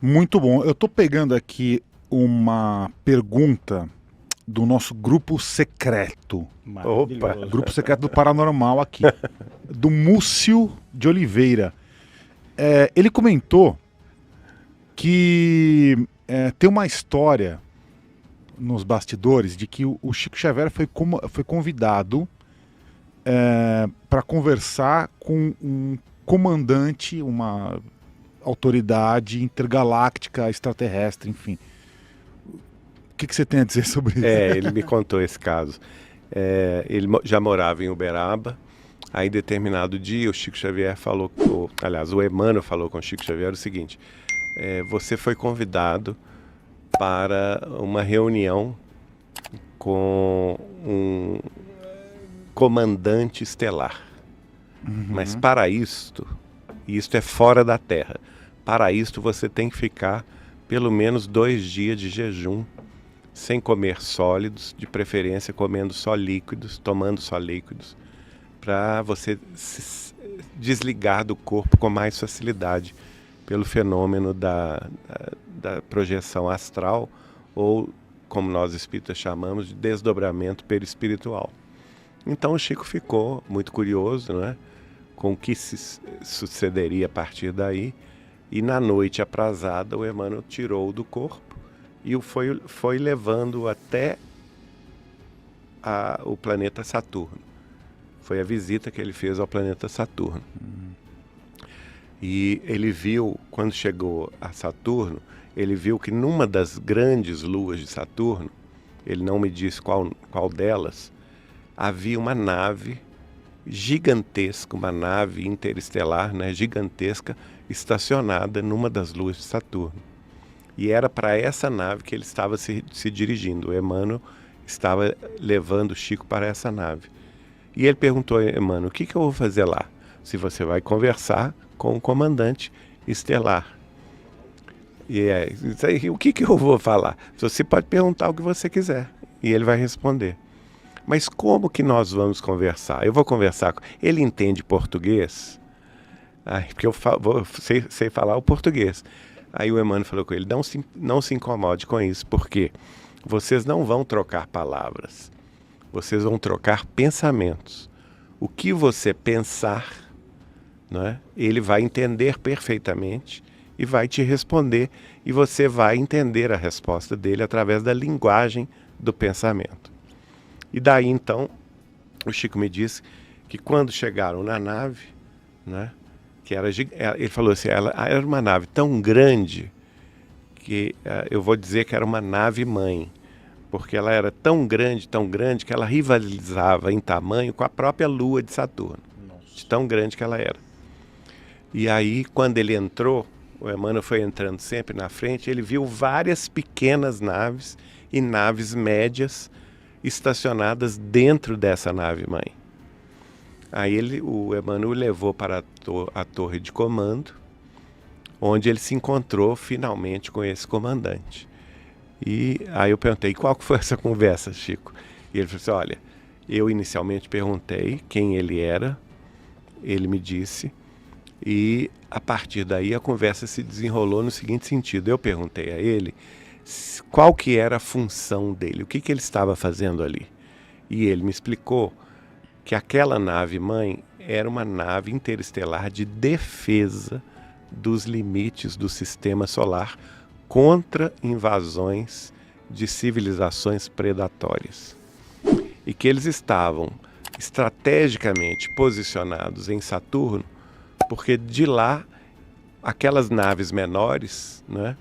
Muito bom. Eu estou pegando aqui uma pergunta do nosso grupo secreto. Opa! Grupo secreto do Paranormal aqui. Do Múcio de Oliveira. Ele comentou que tem uma história nos bastidores de que o Chico Xavier foi convidado para conversar com um comandante, uma autoridade intergaláctica, extraterrestre, enfim. O que você tem a dizer sobre isso? Ele me contou esse caso. Ele já morava em Uberaba. Aí, determinado dia, o Chico Xavier falou, aliás, o Emmanuel falou com o Chico Xavier o seguinte: você foi convidado para uma reunião com um comandante estelar. Mas para isto, e isto é fora da Terra, para isto você tem que ficar pelo menos 2 dias de jejum, sem comer sólidos, de preferência comendo só líquidos, tomando só líquidos, para você se desligar do corpo com mais facilidade pelo fenômeno da projeção astral, ou, como nós espíritas chamamos, de desdobramento perispiritual. Então o Chico ficou muito curioso, né, com o que se sucederia a partir daí, e na noite aprazada o Emmanuel tirou-o do corpo e o foi levando até o planeta Saturno. Foi a visita que ele fez ao planeta Saturno. E ele viu, quando chegou a Saturno, ele viu que numa das grandes luas de Saturno, ele não me disse qual delas, havia uma nave gigantesca, uma nave interestelar, né, gigantesca, estacionada numa das luas de Saturno. E era para essa nave que ele estava se dirigindo. O Emmanuel estava levando o Chico para essa nave. E ele perguntou a Emmanuel: o que eu vou fazer lá? Se você vai conversar com o comandante estelar. E o que eu vou falar? Você pode perguntar o que você quiser e ele vai responder. Mas como que nós vamos conversar? Eu vou conversar com... Ele entende português? Porque eu sei falar o português. Aí o Emmanuel falou com ele: não se incomode com isso, porque vocês não vão trocar palavras. Vocês vão trocar pensamentos. O que você pensar, né, ele vai entender perfeitamente e vai te responder. E você vai entender a resposta dele através da linguagem do pensamento. E daí, então, o Chico me disse que quando chegaram na nave, né, ele falou assim, ela era uma nave tão grande que eu vou dizer que era uma nave-mãe, porque ela era tão grande, que ela rivalizava em tamanho com a própria Lua de Saturno. Nossa. De tão grande que ela era. E aí, quando ele entrou, o Emmanuel foi entrando sempre na frente, ele viu várias pequenas naves e naves médias estacionadas dentro dessa nave-mãe. Aí o Emmanuel levou para a torre de comando, onde ele se encontrou finalmente com esse comandante. E aí eu perguntei: qual que foi essa conversa, Chico? E ele falou assim: olha, eu inicialmente perguntei quem ele era, ele me disse, e a partir daí a conversa se desenrolou no seguinte sentido: eu perguntei a ele qual que era a função dele, o que ele estava fazendo ali. E ele me explicou que aquela nave-mãe era uma nave interestelar de defesa dos limites do sistema solar contra invasões de civilizações predatórias. E que eles estavam estrategicamente posicionados em Saturno, porque de lá, aquelas naves menores, né,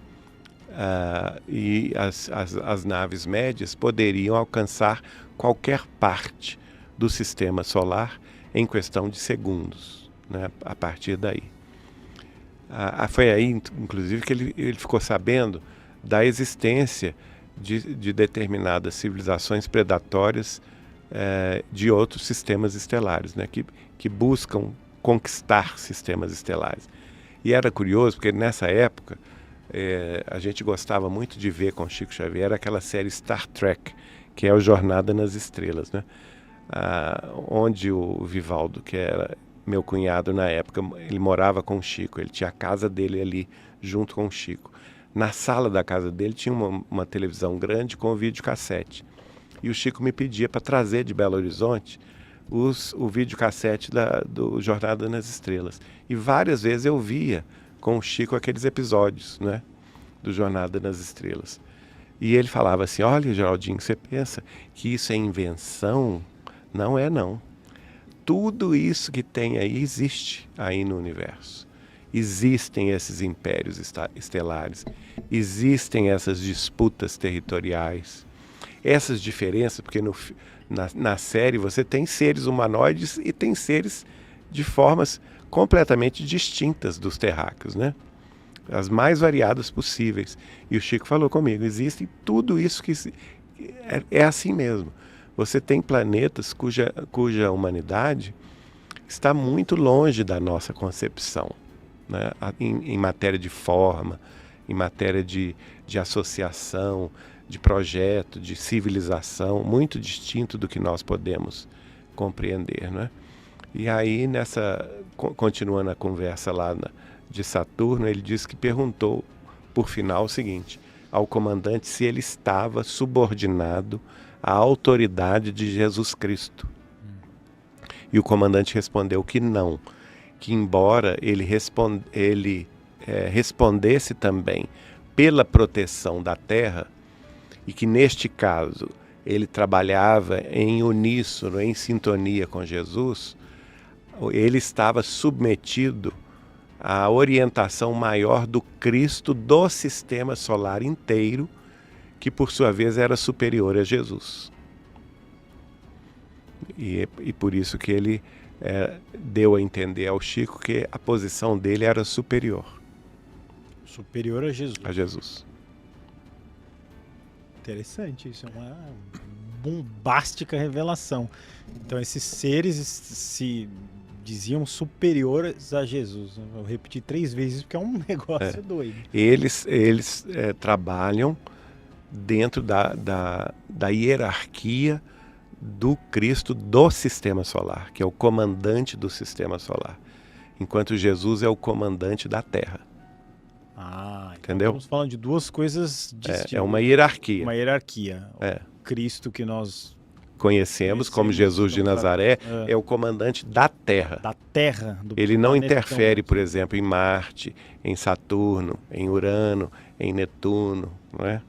e as naves médias poderiam alcançar qualquer parte do sistema solar em questão de segundos, né, a partir daí. Foi aí, inclusive, que ele ficou sabendo da existência de determinadas civilizações predatórias de outros sistemas estelares, né, que buscam conquistar sistemas estelares. E era curioso, porque nessa época a gente gostava muito de ver com Chico Xavier aquela série Star Trek, que é o Jornada nas Estrelas, né? Onde o Vivaldo, que era meu cunhado na época, ele morava com o Chico, ele tinha a casa dele ali junto com o Chico. Na sala da casa dele tinha uma televisão grande com videocassete. E o Chico me pedia para trazer de Belo Horizonte o videocassete do Jornada nas Estrelas. E várias vezes eu via com o Chico aqueles episódios, né, do Jornada nas Estrelas. E ele falava assim: olha, Geraldinho, você pensa que isso é invenção? Não é, não. Tudo isso que tem aí existe aí no universo. Existem esses impérios estelares, existem essas disputas territoriais, essas diferenças, porque na série você tem seres humanoides e tem seres de formas completamente distintas dos terráqueos, né? As mais variadas possíveis. E o Chico falou comigo, existe tudo isso que é assim mesmo. Você tem planetas cuja humanidade está muito longe da nossa concepção, né? Em matéria de forma, em matéria de associação, de projeto, de civilização, muito distinto do que nós podemos compreender, né? E aí, continuando a conversa lá de Saturno, ele disse que perguntou, por final, o seguinte, ao comandante se ele estava subordinado à autoridade de Jesus Cristo. E o comandante respondeu que não, que embora ele respondesse também pela proteção da Terra, e que neste caso ele trabalhava em uníssono, em sintonia com Jesus, ele estava submetido à orientação maior do Cristo do sistema solar inteiro, que por sua vez era superior a Jesus. E por isso que ele deu a entender ao Chico que a posição dele era superior. Superior a Jesus. A Jesus. Interessante, isso é uma bombástica revelação. Então esses seres se diziam superiores a Jesus. Eu vou repetir 3 vezes porque é um negócio doido. Eles trabalham dentro da hierarquia do Cristo do sistema solar, que é o comandante do sistema solar, enquanto Jesus é o comandante da Terra. Então entendeu? Estamos falando de 2 coisas distintas. É uma hierarquia. Uma hierarquia. É. O Cristo que nós conhecemos como Jesus de Nazaré é o comandante da Terra. Da Terra. Ele não interfere, por exemplo, em Marte, em Saturno, em Urano, em Netuno, não é?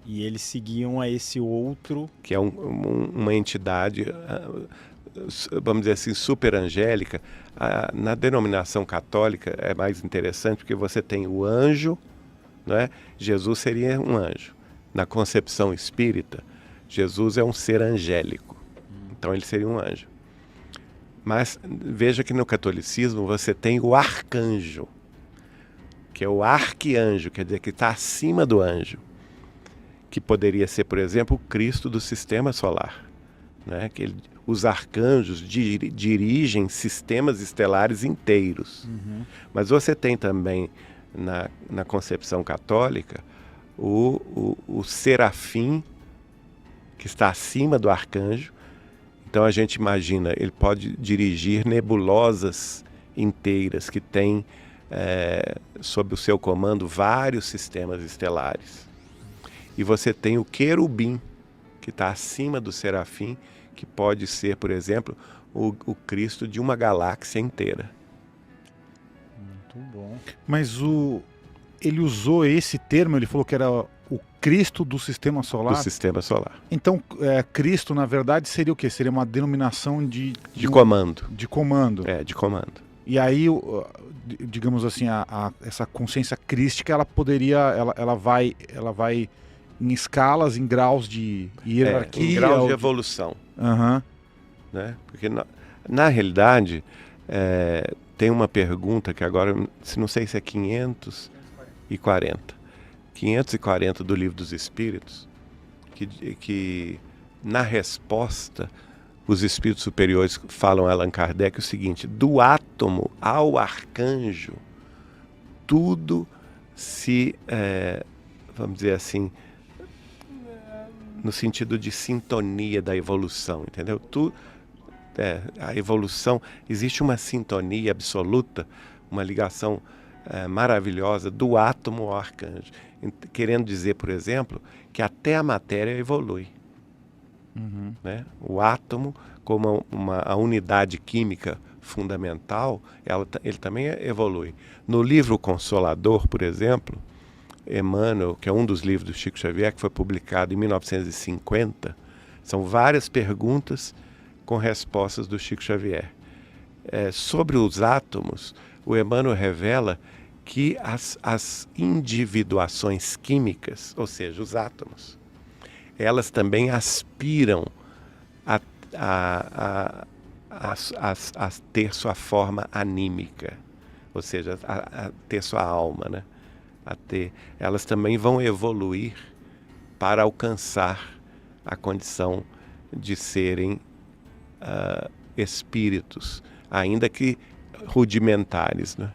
E eles seguiam a esse outro... Que é uma entidade, vamos dizer assim, superangélica. Na denominação católica é mais interessante porque você tem o anjo, não é? Jesus seria um anjo. Na concepção espírita, Jesus é um ser angélico. Então ele seria um anjo. Mas veja que no catolicismo você tem o arcanjo, que é o arquianjo, quer dizer que está acima do anjo, que poderia ser, por exemplo, o Cristo do sistema solar, né? Que os arcanjos dirigem sistemas estelares inteiros. Mas você tem também, na concepção católica, o serafim, que está acima do arcanjo. Então a gente imagina, ele pode dirigir nebulosas inteiras que têm sob o seu comando vários sistemas estelares. E você tem o querubim, que está acima do serafim, que pode ser, por exemplo, o Cristo de uma galáxia inteira. Muito bom. Mas ele usou esse termo, ele falou que era o Cristo do sistema solar? Do sistema solar. Então, Cristo, na verdade, seria o quê? Seria uma denominação de comando. De comando. De comando. E aí, digamos assim, essa consciência crística, ela vai em escalas, em graus de hierarquia. Em graus de evolução. Né? Porque, na realidade, tem uma pergunta que agora, não sei se é 540 do Livro dos Espíritos, que na resposta, os espíritos superiores falam a Allan Kardec o seguinte: do átomo ao arcanjo, tudo se, vamos dizer assim, no sentido de sintonia da evolução, entendeu? A evolução, existe uma sintonia absoluta, uma ligação maravilhosa do átomo ao arcanjo, querendo dizer, por exemplo, que até a matéria evolui. Né? O átomo, como a unidade química fundamental, ele também evolui. No livro Consolador, por exemplo, Emmanuel, que é um dos livros do Chico Xavier, que foi publicado em 1950, são várias perguntas com respostas do Chico Xavier. Sobre os átomos, o Emmanuel revela que as individuações químicas, ou seja, os átomos, elas também aspiram a ter sua forma anímica, ou seja, a ter sua alma, né? Elas também vão evoluir para alcançar a condição de serem espíritos, ainda que rudimentares, né?